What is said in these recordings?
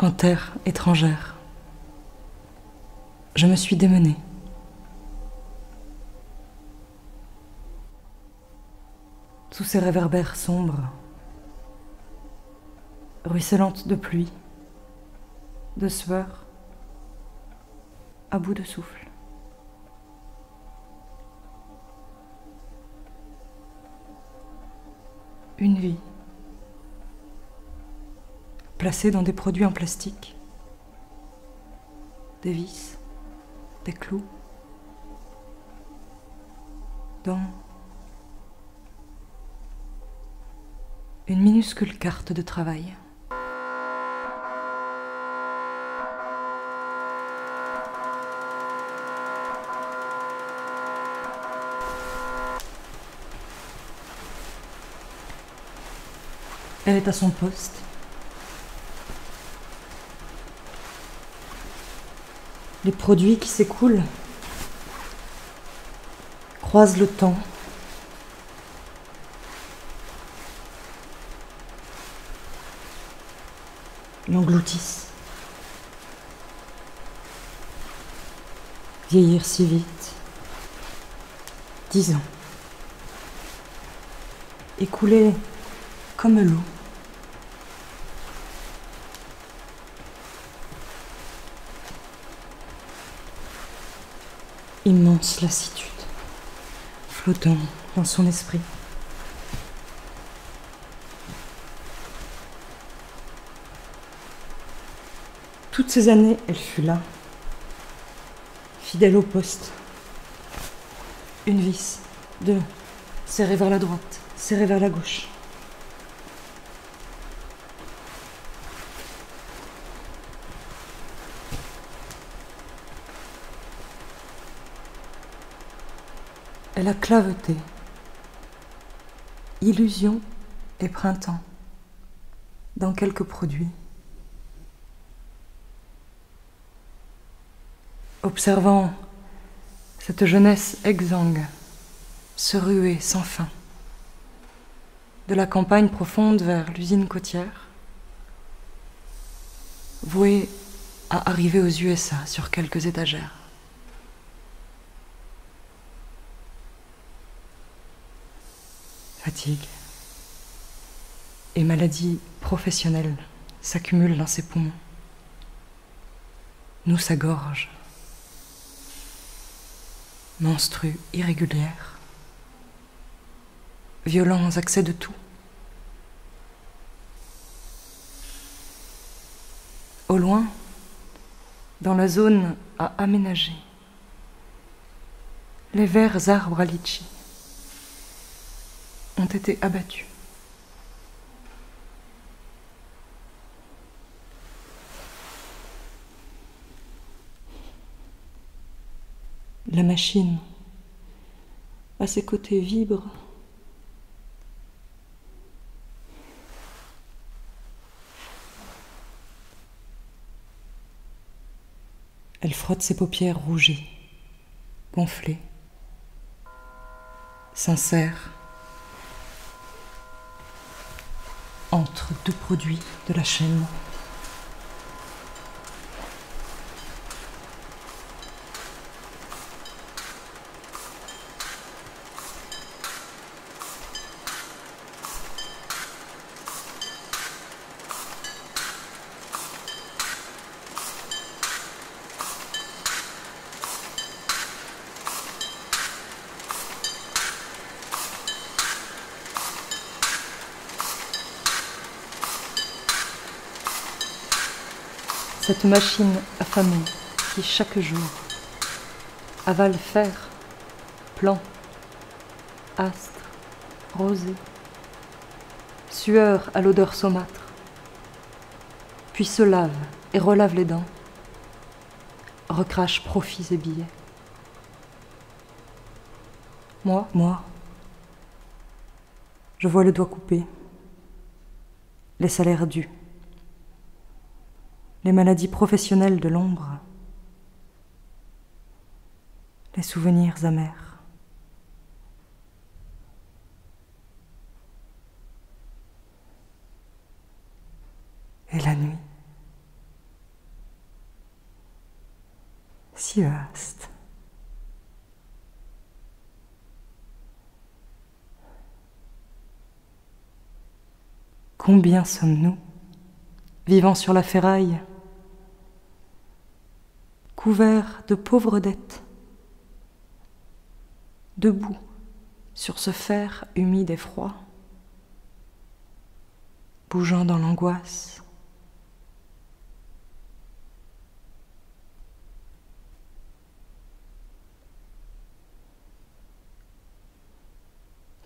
en terre étrangère. Je me suis démenée. Sous ces réverbères sombres, ruisselantes de pluie, de sueur, à bout de souffle. Une vie, placée dans des produits en plastique, des vis, des clous, dans une minuscule carte de travail. Elle est à son poste. Les produits qui s'écoulent croisent le temps. L'engloutissent. Vieillir si vite. 10 ans. Écouler comme l'eau. Immense lassitude, flottant dans son esprit. Toutes ces années, elle fut là, fidèle au poste. Une vis, 2, serrée vers la droite, serrée vers la gauche. Elle a claveté. Illusion et printemps dans quelques produits. Observant cette jeunesse exsangue se ruer sans fin de la campagne profonde vers l'usine côtière, vouée à arriver aux USA sur quelques étagères. Fatigue et maladie professionnelle s'accumulent dans ses poumons, nous sa gorge, menstrues irrégulières, violents accès de toux. Au loin, dans la zone à aménager, les verts arbres à litchi ont été abattus. La machine, à ses côtés, vibre. Elle frotte ses paupières rougies, gonflées, s'insère entre deux produits de la chaîne. Cette machine affamée qui, chaque jour, avale fer, plomb, astre, rosée, sueur à l'odeur saumâtre, puis se lave et relave les dents, recrache profits et billets. Moi, je vois le doigt coupé, les salaires dus, les maladies professionnelles de l'ombre, les souvenirs amers. Et la nuit. si vaste. Combien sommes-nous, vivant sur la ferraille, couverts de pauvres dettes, debout sur ce fer humide et froid, bougeant dans l'angoisse.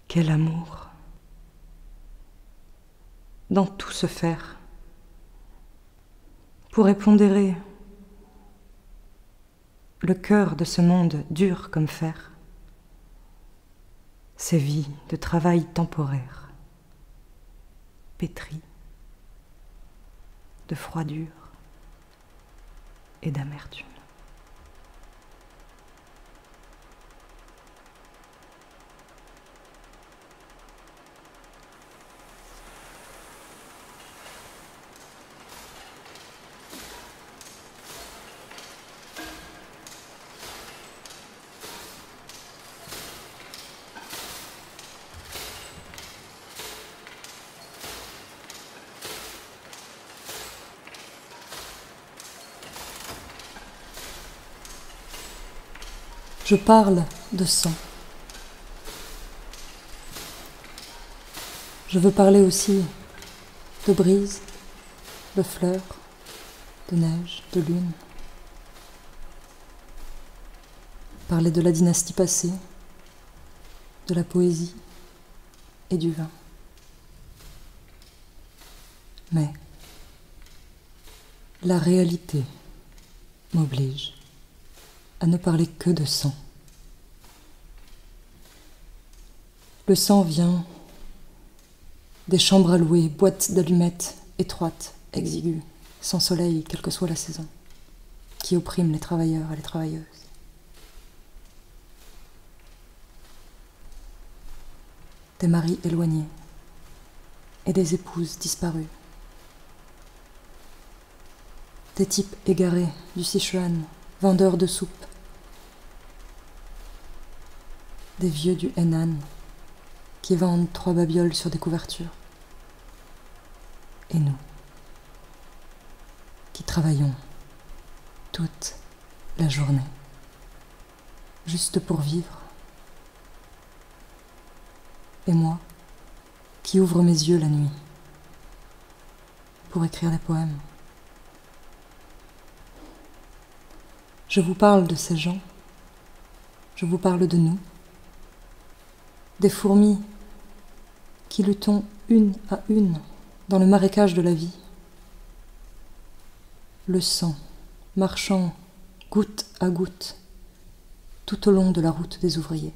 Quel amour dans tout ce fer pour épondérer le cœur de ce monde dur comme fer, ces vies de travail temporaire, pétries de froidure et d'amertume. Je parle de sang. Je veux parler aussi de brise, de fleurs, de neige, de lune. Parler de la dynastie passée, de la poésie et du vin. Mais la réalité m'oblige à ne parler que de sang. Le sang vient des chambres à louer, boîtes d'allumettes étroites, exiguës, sans soleil, quelle que soit la saison, qui oppriment les travailleurs et les travailleuses. Des maris éloignés et des épouses disparues. Des types égarés du Sichuan, vendeurs de soupe. Des vieux du Henan qui vendent 3 babioles sur des couvertures. Et nous, qui travaillons toute la journée, juste pour vivre. Et moi, qui ouvre mes yeux la nuit pour écrire des poèmes. Je vous parle de ces gens, je vous parle de nous, des fourmis qui luttons une à une dans le marécage de la vie. Le sang marchant goutte à goutte tout au long de la route des ouvriers.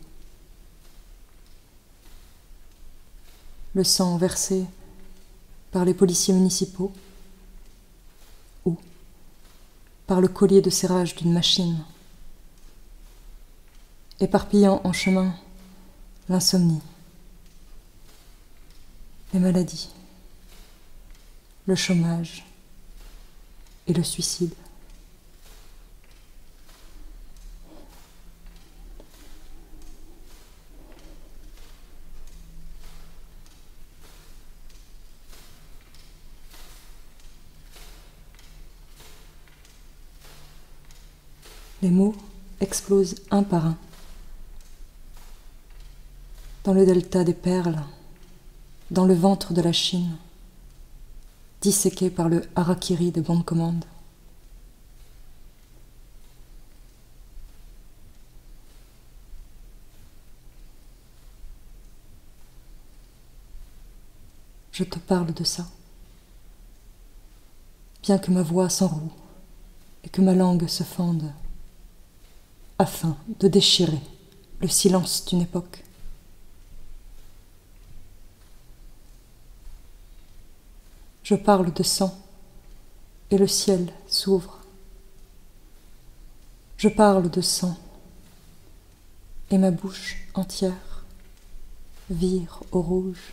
Le sang versé par les policiers municipaux ou par le collier de serrage d'une machine, éparpillant en chemin l'insomnie, les maladies, le chômage et le suicide. Les mots explosent un par un. Dans le delta des perles, dans le ventre de la Chine, disséqué par le harakiri des bons de commande. Je te parle de ça, bien que ma voix s'enroue et que ma langue se fende, afin de déchirer le silence d'une époque. Je parle de sang et le ciel s'ouvre. Je parle de sang et ma bouche entière vire au rouge.